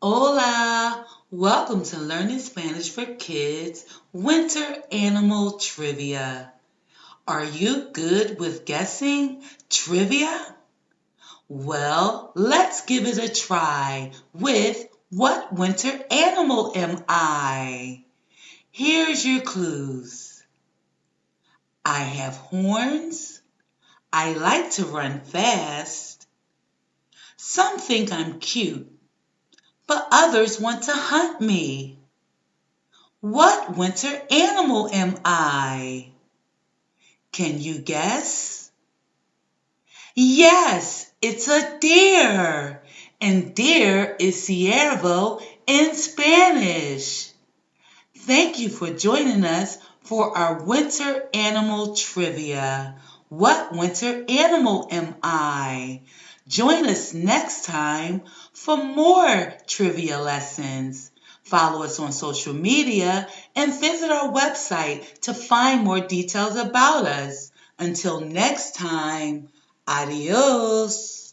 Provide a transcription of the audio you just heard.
Hola! Welcome to Learning Spanish for Kids Winter Animal Trivia. Are you good with guessing trivia? Well, let's give it a try with What winter animal am I? Here's your clues. I have horns. I like to run fast. Some think I'm cute, but others want to hunt me. What winter animal am I? Can you guess? Yes, it's a deer. And deer is ciervo in Spanish. Thank you for joining us for our winter animal trivia. What winter animal am I? Join us next time for more trivia lessons. Follow us on social media and visit our website to find more details about us. Until next time, adios.